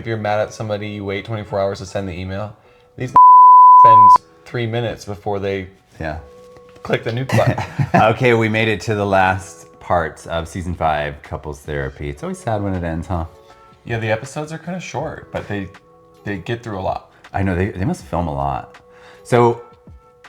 you're mad at somebody, you wait 24 hours to send the email. These spend 3 minutes before they click the nuke button. Okay, we made it to the last parts of season 5, couples therapy. It's always sad when it ends, huh? Yeah, the episodes are kind of short, but they get through a lot. I know, they must film a lot. So,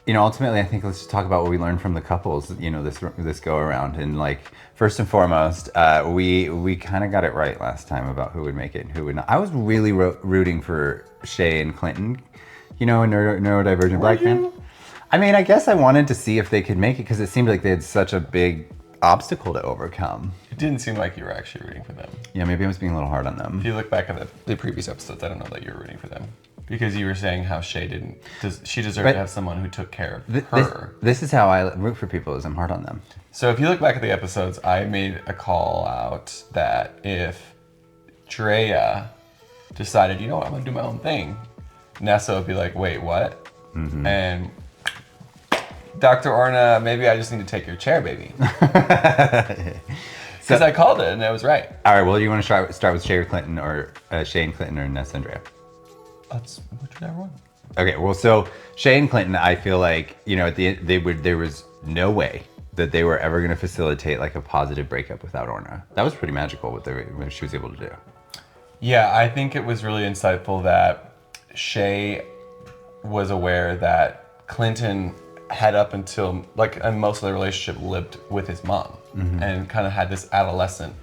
ultimately, I think let's just talk about what we learned from the couples, this go around. And like, first and foremost, we kind of got it right last time about who would make it and who would not. I was really rooting for Shay and Clinton, a neurodivergent black man. I mean, I guess I wanted to see if they could make it because it seemed like they had such a big obstacle to overcome. It didn't seem like you were actually rooting for them. Yeah, maybe I was being a little hard on them. If you look back at the previous episodes, I don't know that you were rooting for them. Because you were saying how Shay she deserved to have someone who took care of her. This is how I root for people, is I'm hard on them. So if you look back at the episodes, I made a call out that if Drea decided, I'm going to do my own thing, Nessa would be like, wait, what? Mm-hmm. And Dr. Orna, maybe I just need to take your chair, baby. Because I called it and I was right. All right, well, do you want to start with Shay Clinton or Shay and Clinton or Nessa and Drea? That's whichever one. Okay, well, so Shay and Clinton, I feel like, at the end, there was no way that they were ever going to facilitate like a positive breakup without Orna. That was pretty magical what she was able to do. Yeah, I think it was really insightful that Shay was aware that Clinton had up until, and most of the relationship lived with his mom and kind of had this adolescent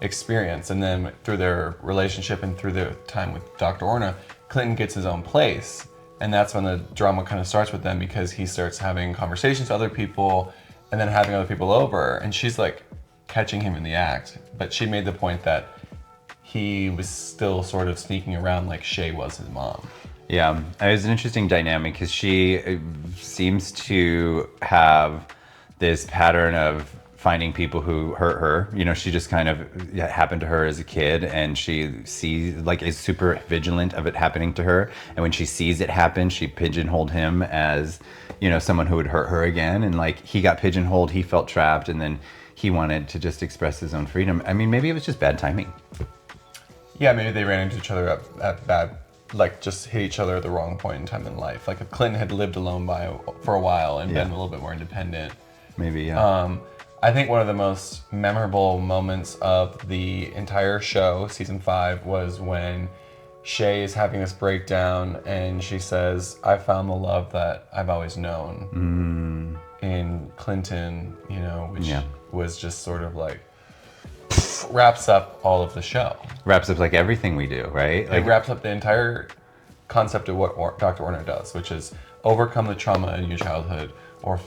experience. And then through their relationship and through their time with Dr. Orna, Clinton gets his own place. And that's when the drama kind of starts with them because he starts having conversations with other people and then having other people over. And she's like catching him in the act. But she made the point that he was still sort of sneaking around like Shay was his mom. Yeah, it was an interesting dynamic because she seems to have this pattern of finding people who hurt her. She just kind of happened to her as a kid and she is super vigilant of it happening to her. And when she sees it happen, she pigeonholed him as, someone who would hurt her again. And he got pigeonholed, he felt trapped, and then he wanted to just express his own freedom. I mean, maybe it was just bad timing. Yeah, maybe they ran into each other at bad, just hit each other at the wrong point in time in life. Like if Clinton had lived alone for a while and been a little bit more independent. Maybe, yeah. I think one of the most memorable moments of the entire show, season 5, was when Shay is having this breakdown and she says, I found the love that I've always known in Clinton, which was just sort of wraps up all of the show. Wraps up everything we do, right? It wraps up the entire concept of what Dr. Orna does, which is overcome the trauma in your childhood or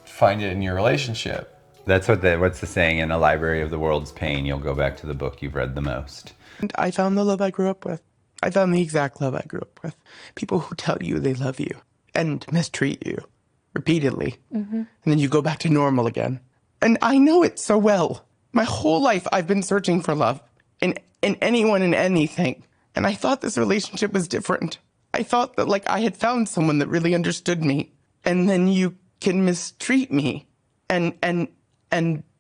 find it in your relationship. That's what's the saying? In a library of the world's pain, you'll go back to the book you've read the most. And I found the love I grew up with. I found the exact love I grew up with. People who tell you they love you and mistreat you repeatedly. Mm-hmm. And then you go back to normal again. And I know it so well. My whole life I've been searching for love in anyone and anything. And I thought this relationship was different. I thought that I had found someone that really understood me. And then you can mistreat me and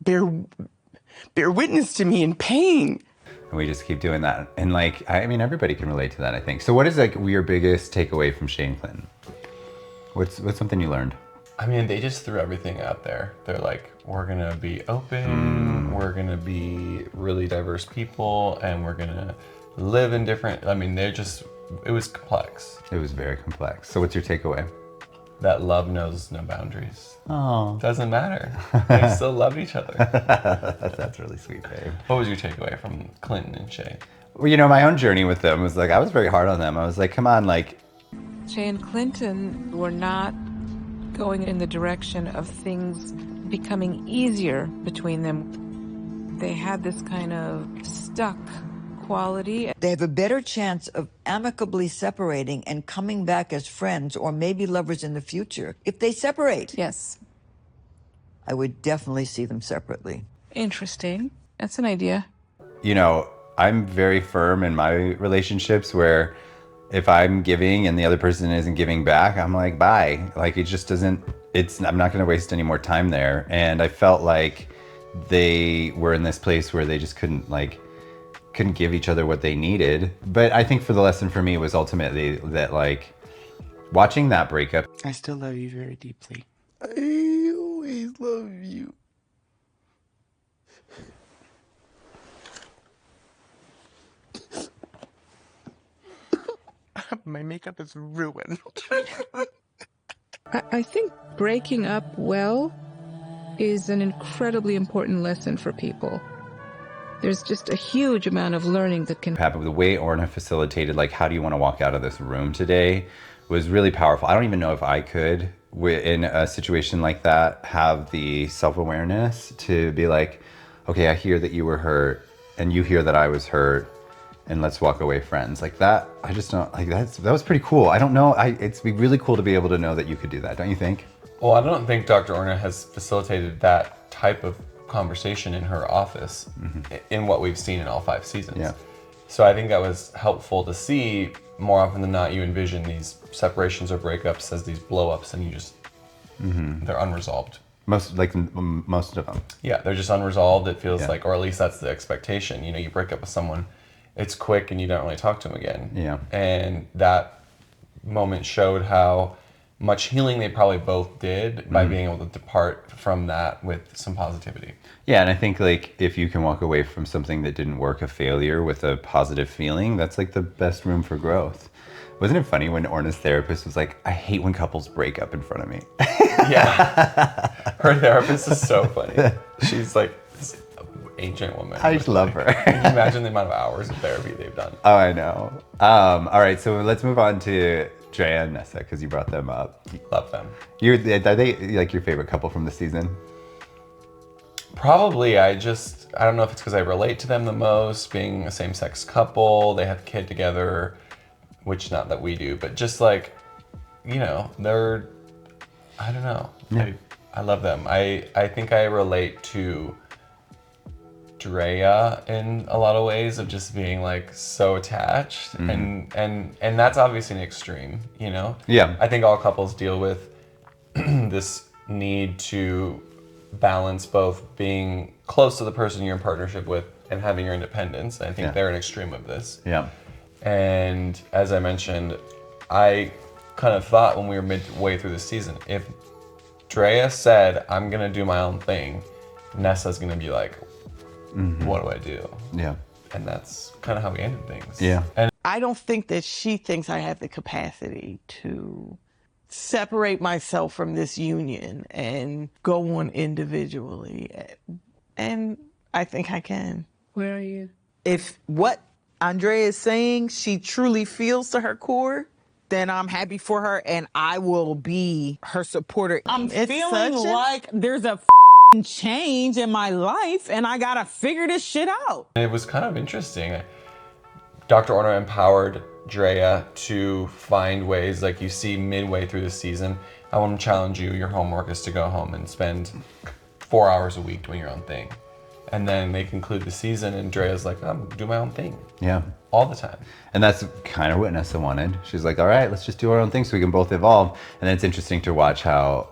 bear witness to me in pain. And we just keep doing that. And everybody can relate to that, I think. So what is your biggest takeaway from Shay and Clinton? What's something you learned? I mean, they just threw everything out there. They're like, we're gonna be open, we're gonna be really diverse people, and we're gonna live in different, it was complex. It was very complex. So what's your takeaway? That love knows no boundaries. Oh. Doesn't matter. They still love each other. That's really sweet, babe. What was your takeaway from Clinton and Shay? Well, my own journey with them was I was very hard on them. I was like, come on, Shay and Clinton were not going in the direction of things becoming easier between them. They had this kind of stuck quality. They have a better chance of amicably separating and coming back as friends or maybe lovers in the future if they separate. Yes. I would definitely see them separately. Interesting. That's an idea. I'm very firm in my relationships where if I'm giving and the other person isn't giving back, I'm like, bye. It just doesn't, I'm not going to waste any more time there. And I felt like they were in this place where they just couldn't couldn't give each other what they needed. But I think for the lesson for me was ultimately that, like, watching that breakup. I still love you very deeply. I always love you. My makeup is ruined. I think breaking up well is an incredibly important lesson for people. There's just a huge amount of learning that can happen. The way Orna facilitated, like, how do you want to walk out of this room today, was really powerful. I don't even know if I could, in a situation like that, have the self-awareness to be like, okay, I hear that you were hurt, and you hear that I was hurt, and let's walk away friends. Like that, I just don't, like, that was pretty cool. I don't know, it's really cool to be able to know that you could do that, don't you think? Well, I don't think Dr. Orna has facilitated that type of conversation in her office in what we've seen in all 5 seasons. Yeah. So I think that was helpful to see. More often than not, you envision these separations or breakups as these blow-ups, and you just, they're unresolved. Most of them. Yeah, they're just unresolved. It feels Yeah. like, or at least that's the expectation. You know, you break up with someone, it's quick and you don't really talk to them again. Yeah. And that moment showed how much healing they probably both did by being able to depart from that with some positivity. Yeah, and I think, like, if you can walk away from something that didn't work, a failure, with a positive feeling, that's like the best room for growth. Wasn't it funny when Orna's therapist was like, I hate when couples break up in front of me? Yeah. Her therapist is so funny. She's like this ancient woman. I just love her. Can you imagine the amount of hours of therapy they've done? Oh, I know. All right, so let's move on to Drea and Nessa, because you brought them up. Love them. Are they like your favorite couple from the season? Probably. I don't know if it's because I relate to them the most, being a same-sex couple. They have a kid together, which not that we do, but just like, you know, I don't know. Yeah. I love them. I think I relate to Drea in a lot of ways, of just being like so attached, and that's obviously an extreme, you know? Yeah. I think all couples deal with this need to balance both being close to the person you're in partnership with and having your independence. I think they're an extreme of this. Yeah. And as I mentioned, I kind of thought when we were midway through the season, if Drea said, I'm gonna do my own thing, Nessa's gonna be like, what do I do? Yeah. And that's kind of how we ended things. Yeah. And I don't think that she thinks I have the capacity to separate myself from this union and go on individually. And I think I can. Where are you? If what Andrea is saying she truly feels to her core, then I'm happy for her and I will be her supporter. I'm It's feeling such a- like there's a change in my life and I gotta figure this shit out. it was kind of interesting. Dr. Orna empowered Drea to find ways, like you see midway through the season, I want to challenge you, your homework is to go home and spend 4 hours a week doing your own thing. And then they conclude the season and Drea's like, I'm gonna do my own thing. Yeah. All the time. And that's kind of what Nessa wanted. She's like, all right, let's just do our own thing so we can both evolve. And then it's interesting to watch how,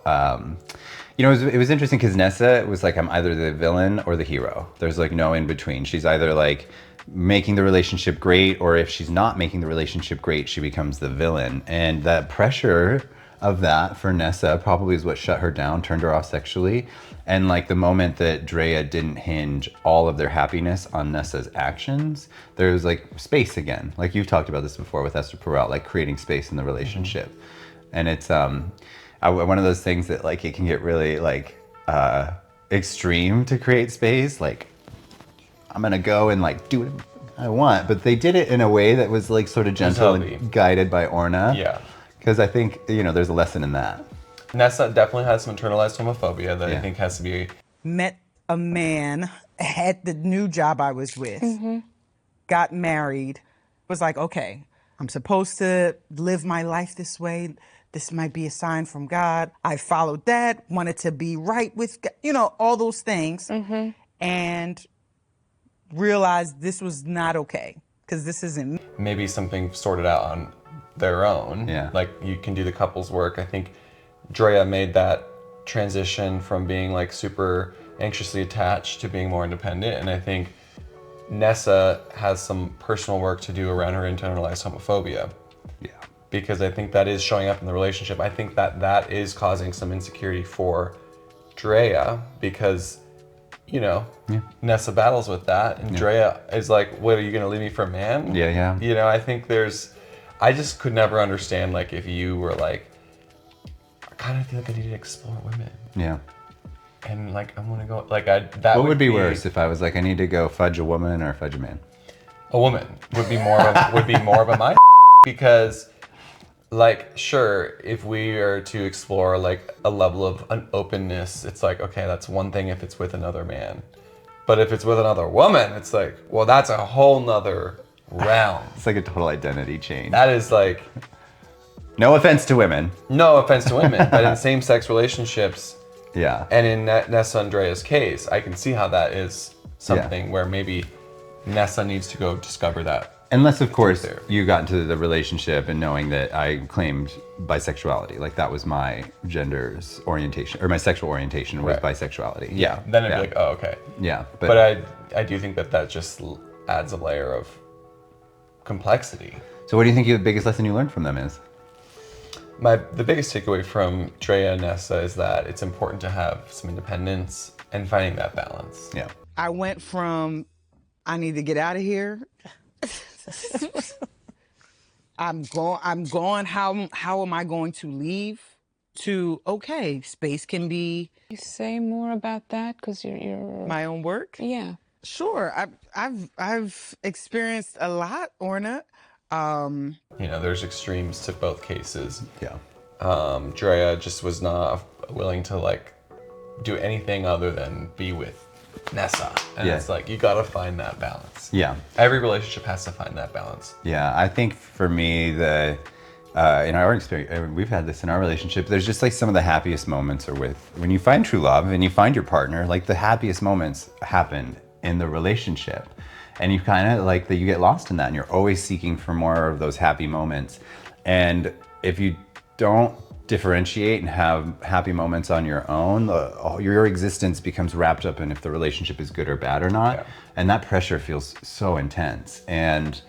it was interesting because Nessa was like, I'm either the villain or the hero. There's like no in between. She's either like making the relationship great, or if she's not making the relationship great, she becomes the villain. And that pressure of that for Nessa probably is what shut her down, turned her off sexually. And like the moment that Drea didn't hinge all of their happiness on Nessa's actions, there was like space again. Like you've talked about this before with Esther Perel, like creating space in the relationship. And it's one of those things that like it can get really like extreme to create space. Like I'm gonna go and like do what I want, but they did it in a way that was like sort of gentle and guided by Orna. Yeah. Because I think, there's a lesson in that. Nessa definitely has some internalized homophobia that I think has to be. Met a man at the new job I was with, got married, was like, okay, I'm supposed to live my life this way. This might be a sign from God. I followed that, wanted to be right with God, all those things. And realized this was not okay because this isn't me. Maybe something sorted out on their own. Yeah. Like you can do the couples work. I think Drea made that transition from being like super anxiously attached to being more independent. And I think Nessa has some personal work to do around her internalized homophobia. Yeah. Because I think that is showing up in the relationship. I think that is causing some insecurity for Drea because, Nessa battles with that. And Drea is like, what, are you going to leave me for a man? Yeah. I think I just could never understand, like, if you were like, I kind of feel like I need to explore women. Yeah. And like, I'm going to go, like, What would be worse if I was like, I need to go fudge a woman or fudge a man? A woman would be more of a mind because, like, sure, if we are to explore like a level of an openness, it's like, okay, that's one thing if it's with another man. But if it's with another woman, it's like, well, that's a whole nother realm. It's like a total identity change. That is like, No offense to women. no offense to women, but in same-sex relationships, Yeah. and in Nessa and Drea's case, I can see how that is something where maybe Nessa needs to go discover that. Unless, of course, there. you got into the relationship and knowing that I claimed bisexuality. Like, that was my gender's orientation, or my sexual orientation was Right. bisexuality. Yeah. Then it'd be like, oh, okay. Yeah. But I do think that just adds a layer of complexity. So what do you think the biggest lesson you learned from them is? The biggest takeaway from Drea and Nessa is that it's important to have some independence and finding that balance. Yeah. I went from, I need to get out of here. I'm going, how am I going to leave? To, okay, space can be You say more about that because you're my own work. yeah. Sure, I've experienced a lot, Orna. There's extremes to both cases. Yeah. Drea just was not willing to like do anything other than be with Nessa. And it's like, you gotta find that balance. Yeah. Every relationship has to find that balance. Yeah. I think for me, in our experience, we've had this in our relationship, there's just like some of the happiest moments are with, when you find true love and you find your partner, like the happiest moments happen in the relationship. And you kind of like that you get lost in that and you're always seeking for more of those happy moments. And if you don't differentiate and have happy moments on your own, your existence becomes wrapped up in if the relationship is good or bad or not. Yeah. And that pressure feels so intense. And,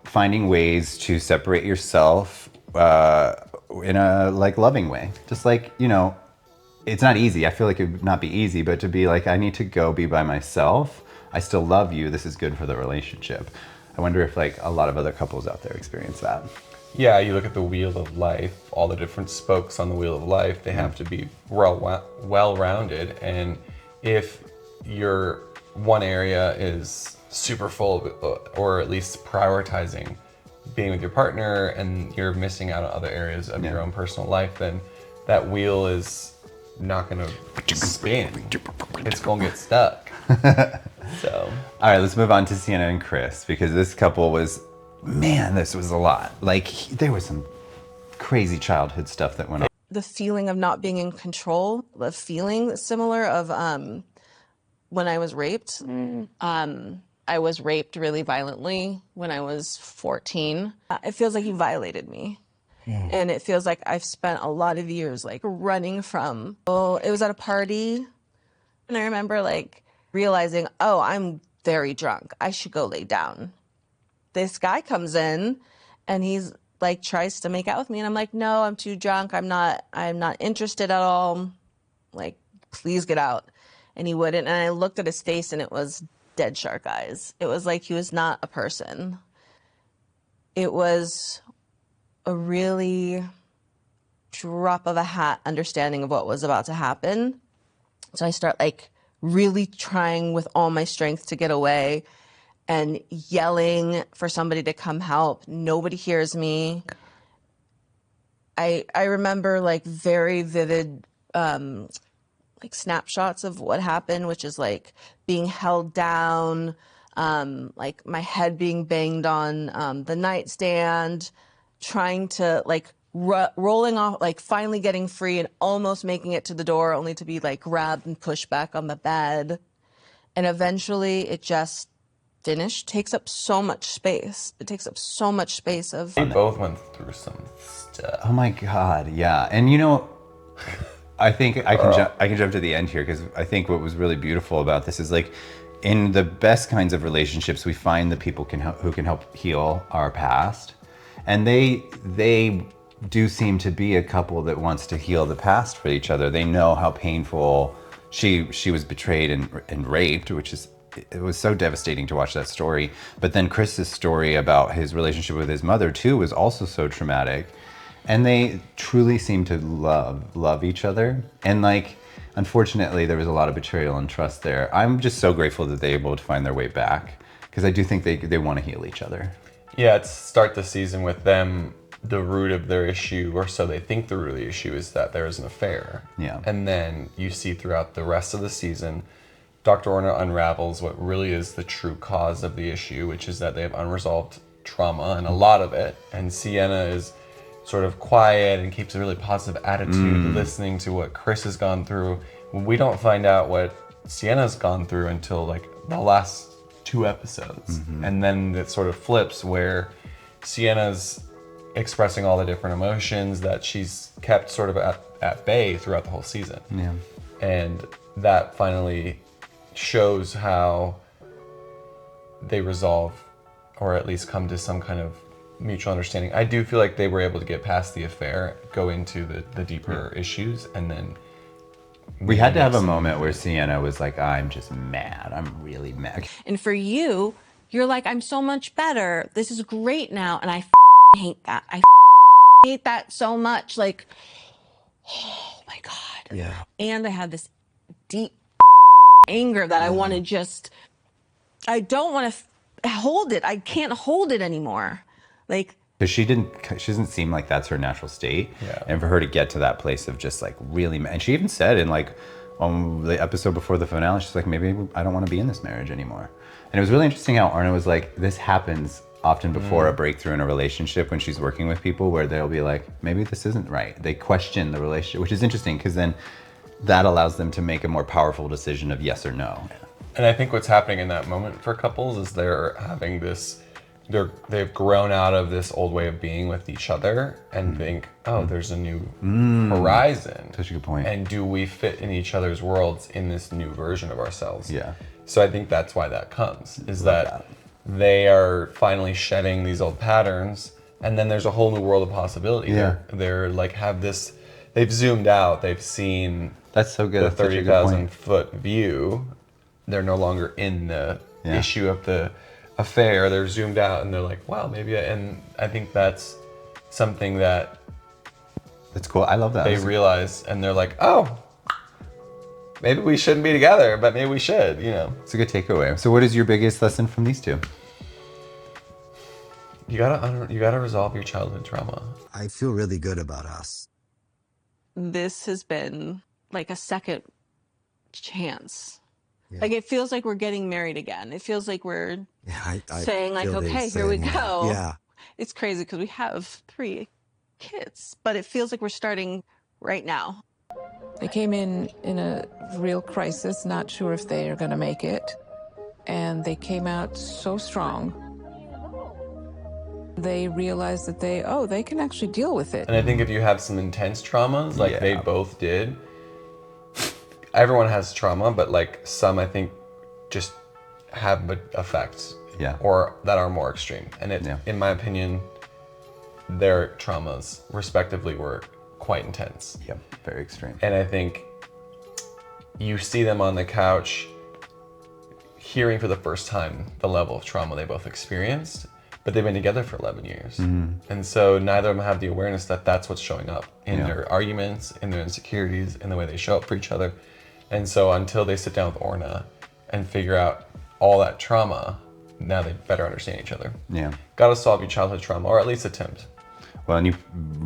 finding ways to separate yourself in a like loving way. Just like, it's not easy. I feel like it would not be easy, but to be like, I need to go be by myself. I still love you. This is good for the relationship. I wonder if like a lot of other couples out there experience that. Yeah, you look at the wheel of life, all the different spokes on the wheel of life, they have to be well-rounded. And if your one area is super full, or at least prioritizing being with your partner, and you're missing out on other areas of your own personal life, then that wheel is not going to spin. It's going to get stuck. So, all right, let's move on to Sienna and Chris, because this couple was, man, this was a lot. Like, there was some crazy childhood stuff that went on. The feeling of not being in control, the feeling similar of when I was raped. I was raped really violently when I was 14. It feels like he violated me. And it feels like I've spent a lot of years like running from. Oh, it was at a party. And I remember like realizing, oh, I'm very drunk. I should go lay down. This guy comes in and he's like tries to make out with me. And I'm like, no, I'm too drunk. I'm not interested at all. Like, please get out. And he wouldn't. And I looked at his face and it was dead shark eyes. It was like he was not a person. It was a really drop of a hat understanding of what was about to happen. So I start like really trying with all my strength to get away and yelling for somebody to come help. Nobody hears me. I remember like very vivid like snapshots of what happened, which is like being held down, like my head being banged on the nightstand, trying to like rolling off, like finally getting free and almost making it to the door, only to be like grabbed and pushed back on the bed. And eventually it just finished. Takes up so much space. It takes up so much space of. they both went through some stuff. Oh my God, yeah. And I think I can jump to the end here, because I think what was really beautiful about this is like, in the best kinds of relationships, we find the people who can help heal our past. And they do seem to be a couple that wants to heal the past for each other. They know how painful she was betrayed and raped, which is, it was so devastating to watch that story. But then Chris's story about his relationship with his mother too was also so traumatic. And they truly seem to love each other. And like, unfortunately, there was a lot of betrayal and trust there. I'm just so grateful that they were able to find their way back, because I do think they want to heal each other. Yeah, to start the season with them, the root of their issue, or so they think the root of the issue, is that there is an affair. Yeah. And then you see throughout the rest of the season, Dr. Orna unravels what really is the true cause of the issue, which is that they have unresolved trauma, and a lot of it. And Sienna is sort of quiet and keeps a really positive attitude, listening to what Chris has gone through. We don't find out what Sienna's gone through until like the last 2 episodes. And then it sort of flips where Sienna's expressing all the different emotions that she's kept sort of at bay throughout the whole season. Yeah. And that finally shows how they resolve, or at least come to some kind of mutual understanding. I do feel like they were able to get past the affair, go into the deeper issues, and then We had to have a moment where Sienna was like, I'm just mad. I'm really mad. And for you, you're like, I'm so much better. This is great now. And I hate that. I hate that so much. Like, oh my God. Yeah. And I had this deep anger that I want to just, I don't want to hold it. I can't hold it anymore. Like, Because she doesn't seem like that's her natural state. Yeah. And for her to get to that place of just like really, and she even said in like on the episode before the finale, she's like, maybe I don't want to be in this marriage anymore. And it was really interesting how Orna was like, this happens often before a breakthrough in a relationship when she's working with people, where they'll be like, maybe this isn't right. They question the relationship, which is interesting because then that allows them to make a more powerful decision of yes or no. And I think what's happening in that moment for couples is they're having this, they've grown out of this old way of being with each other and think, oh, there's a new horizon. Such a good point. And do we fit in each other's worlds in this new version of ourselves? Yeah. So I think that's why that comes, is that they are finally shedding these old patterns, and then there's a whole new world of possibility. Yeah. They're like, have this, they've zoomed out, they've seen That's so good. the That's such a good point. 30,000-foot view. They're no longer in the Yeah. issue of the affair. They're zoomed out and they're like, wow, maybe. And I think that's something that That's cool. I love that. they realize, and they're like, oh, maybe we shouldn't be together, but maybe we should, you know. It's a good takeaway. So what is your biggest lesson from these two? You gotta resolve your childhood trauma. I feel really good about us. this has been like a second chance. Yeah. Like, it feels like we're getting married again. It feels like we're Yeah, I saying like, feel the okay, here we same way. go. Yeah. It's crazy because we have 3 kids, but it feels like we're starting right now. They came in a real crisis, not sure if they are going to make it. And they came out so strong. They realized that they can actually deal with it. And I think if you have some intense traumas, like they Yeah. both did, everyone has trauma, but like some, I think, just have effects. Yeah. Or that are more extreme. And it, Yeah. in my opinion, their traumas, respectively, were quite intense. Yep, very extreme. And I think you see them on the couch hearing for the first time the level of trauma they both experienced, but they've been together for 11 years. And so neither of them have the awareness that that's what's showing up in Yeah. their arguments, in their insecurities, in the way they show up for each other. And so until they sit down with Orna and figure out all that trauma, now they better understand each other. Yeah. Gotta solve your childhood trauma, or at least attempt. Well, and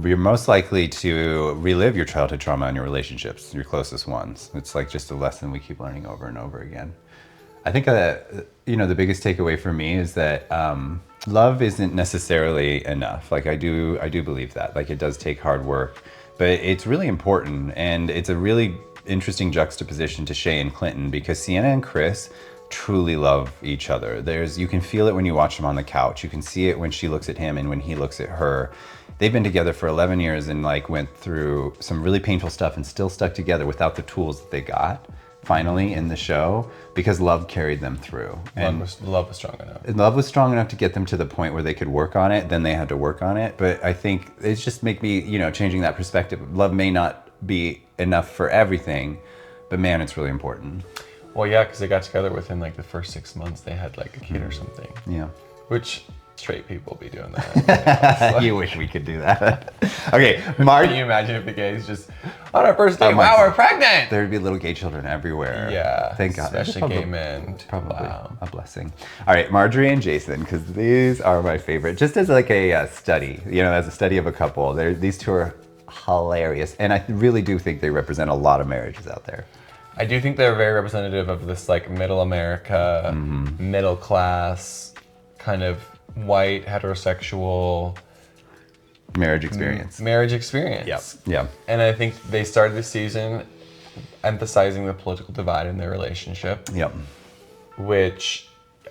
you're most likely to relive your childhood trauma in your relationships, your closest ones. It's like just a lesson we keep learning over and over again. I think that, the biggest takeaway for me is that love isn't necessarily enough. Like I do believe that. Like it does take hard work, but it's really important, and it's a really interesting juxtaposition to Shay and Clinton, because Sienna and Chris truly love each other. You can feel it when you watch them on the couch. You can see it when she looks at him and when he looks at her. They've been together for 11 years and like went through some really painful stuff and still stuck together without the tools that they got. finally in the show because love carried them through. And Love was strong enough. love was strong enough to get them to the point where they could work on it. Then they had to work on it. But I think it's just make me, changing that perspective. Love may not be enough for everything, but man, it's really important. Well, yeah, because they got together within like the first 6 months. They had like a kid or something. Yeah. Which straight people be doing that. You wish we could do that. Okay, Can you imagine if the gays just on our first date? Wow, we're pregnant. There'd be little gay children everywhere. Yeah, thank God. especially gay men. Probably Wow. a blessing. All right, Marjorie and Jason, because these are my favorite. Just as like a study, as a study of a couple, these two are hilarious, and I really do think they represent a lot of marriages out there. I do think they're very representative of this like middle America, middle class, kind of white heterosexual Marriage experience. Yeah. And I think they started the season emphasizing the political divide in their relationship. Yep. Which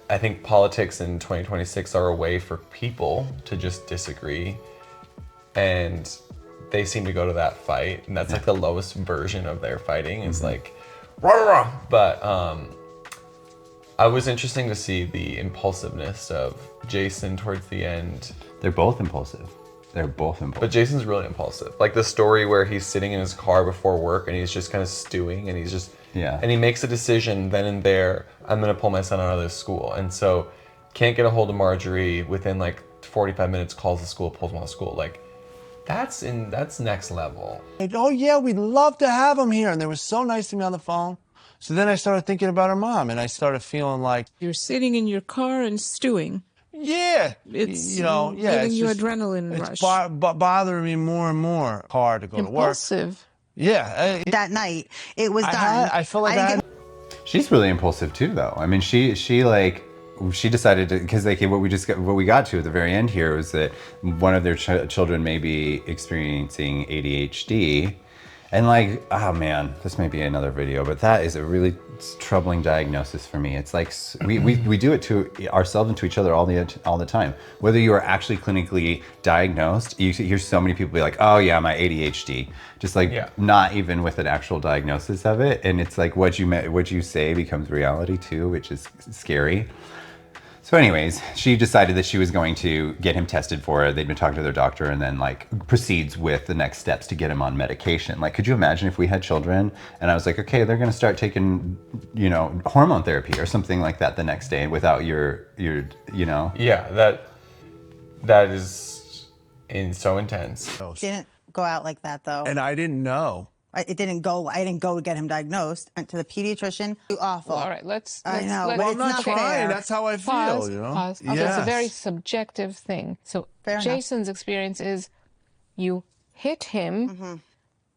I think politics in 2026 are a way for people to just disagree. And they seem to go to that fight. And that's like the lowest version of their fighting is like, rah, rah, rah. But I was interesting to see the impulsiveness of Jason towards the end. They're both impulsive. But Jason's really impulsive. Like the story where he's sitting in his car before work and he's just kind of stewing and he's just, and he makes a decision then and there, I'm gonna pull my son out of this school. And so can't get a hold of Marjorie within like 45 minutes, calls the school, pulls him out of school. Like that's next level. Oh yeah, we'd love to have him here. And they were so nice to me on the phone. So then I started thinking about her mom and I started feeling like. You're sitting in your car and stewing. Yeah, It's giving it's you just, adrenaline rush. It's bothering me more and more. Hard to go to work. Impulsive. Yeah. That night, it was done. I felt like She's really impulsive too, though. I mean, she decided to, because like what we got to at the very end here was that one of their children may be experiencing ADHD. And like, oh man, this may be another video, but that is a really troubling diagnosis for me. It's like we do it to ourselves and to each other all the time. Whether you are actually clinically diagnosed, you hear so many people be like, "Oh yeah, my ADHD," just like not even with an actual diagnosis of it. And it's like what you say becomes reality too, which is scary. So anyways, she decided that she was going to get him tested for it. They'd been talking to their doctor and then like proceeds with the next steps to get him on medication. Like, could you imagine if we had children and I was like, okay, they're going to start taking, hormone therapy or something like that the next day without your. Yeah, that is so intense. Didn't go out like that though. And I didn't know. I didn't go to get him diagnosed. Went to the pediatrician. Awful. Well, all right, let's I know. let's- Well, I'm not fair. trying. That's how I feel, Pause. Okay, it's a very subjective thing. So Fair enough. Jason's experience is you hit him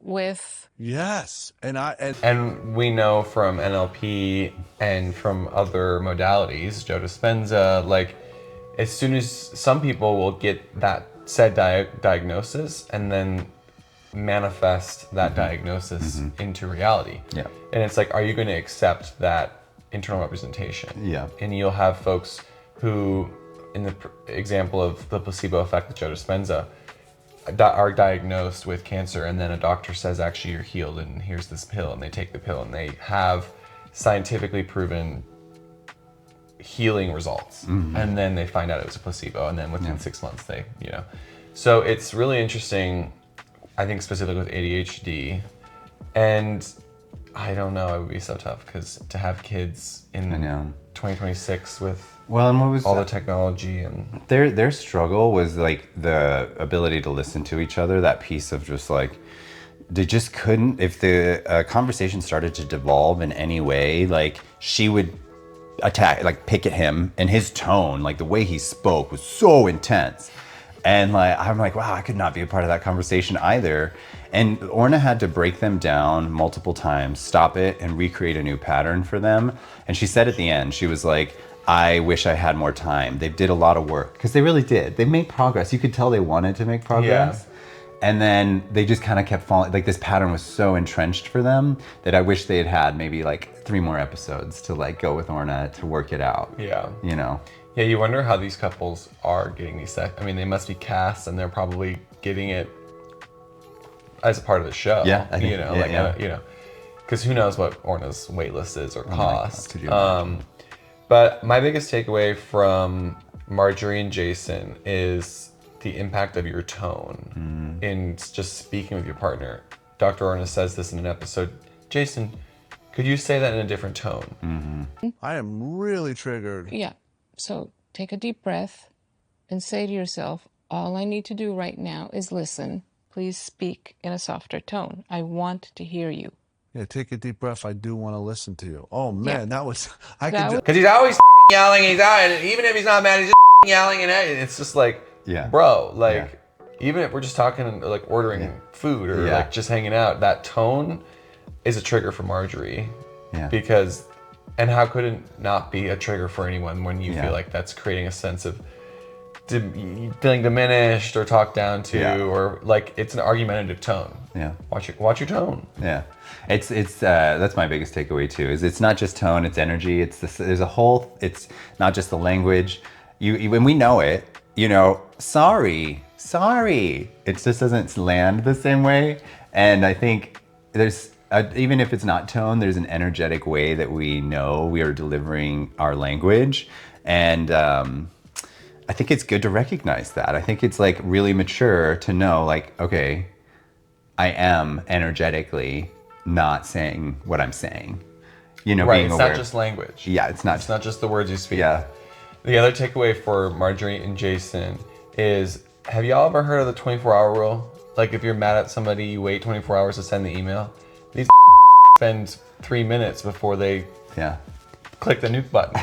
with. Yes, And we know from NLP and from other modalities, Joe Dispenza, like as soon as some people will get that said diagnosis and then manifest that diagnosis into reality. Yeah. And it's like, are you going to accept that internal representation? Yeah. And you'll have folks who, in the example of the placebo effect with Joe Dispenza, are diagnosed with cancer and then a doctor says, actually, you're healed and here's this pill, and they take the pill and they have scientifically proven healing results. And then they find out it was a placebo, and then within 6 months they, So it's really interesting, I think specifically with ADHD, and I don't know, it would be so tough because to have kids in 2026 with and what was all the technology and their struggle was like the ability to listen to each other. That piece of just like they just couldn't. If the conversation started to devolve in any way, like she would attack, like pick at him, and his tone, like the way he spoke, was so intense. And like I'm like, wow, I could not be a part of that conversation either. And Orna had to break them down multiple times, stop it, and recreate a new pattern for them. And she said at the end, she was like, I wish I had more time. They did a lot of work, because they really did. They made progress. You could tell they wanted to make progress. Yeah. And then they just kind of kept falling. Like this pattern was so entrenched for them that I wish they had maybe like 3 more episodes to like go with Orna to work it out. Yeah. Yeah, you wonder how these couples are getting these I mean, they must be cast and they're probably getting it as a part of the show. Yeah, I think, because because who knows what Orna's wait list is or cost. could you imagine? But my biggest takeaway from Marjorie and Jason is the impact of your tone in just speaking with your partner. Dr. Orna says this in an episode. Jason, could you say that in a different tone? I am really triggered. Yeah. So take a deep breath and say to yourself, all I need to do right now is listen. Please speak in a softer tone. I want to hear you. Yeah, take a deep breath. I do want to listen to you. Oh man, that was. Because he's always yelling. Even if he's not mad, he's just yelling, and it's just like, bro, like, even if we're just talking, like ordering food or like just hanging out, that tone is a trigger for Marjorie. Yeah. Because, and how could it not be a trigger for anyone when you feel like that's creating a sense of feeling diminished or talked down to, or like it's an argumentative tone. Yeah. Watch your tone. Yeah. It's that's my biggest takeaway too. Is it's not just tone, it's energy. It's this. There's a whole. It's not just the language. When we know it, sorry. It just doesn't land the same way. And I think there's even if it's not tone, there's an energetic way that we know we are delivering our language, and I think it's good to recognize that. I think it's like really mature to know, like, okay, I am energetically not saying what I'm saying. Right, being it's aware. not just language. Yeah, it's not just the words you speak. Yeah. The other takeaway for Marjorie and Jason is, have y'all ever heard of the 24-hour rule? Like if you're mad at somebody, you wait 24 hours to send the email. These spend 3 minutes before they click the nuke button.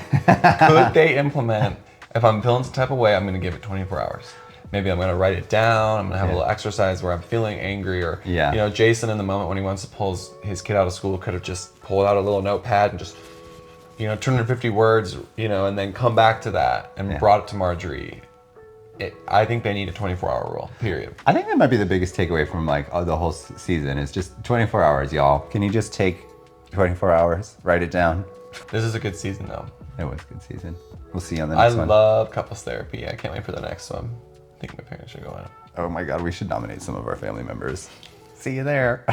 Could they implement, if I'm feeling some type of way, I'm going to give it 24 hours. Maybe I'm going to write it down. I'm going to have a little exercise where I'm feeling angry, or Jason in the moment when he wants to pull his kid out of school could have just pulled out a little notepad and just 250 words, and then come back to that and brought it to Marjorie. I think they need a 24-hour rule, period. I think that might be the biggest takeaway from the whole season is just 24 hours, y'all. Can you just take 24 hours, write it down? This is a good season, though. It was a good season. We'll see you on the next one. I love couples therapy. I can't wait for the next one. I think my parents should go on it. Oh my God, we should nominate some of our family members. See you there.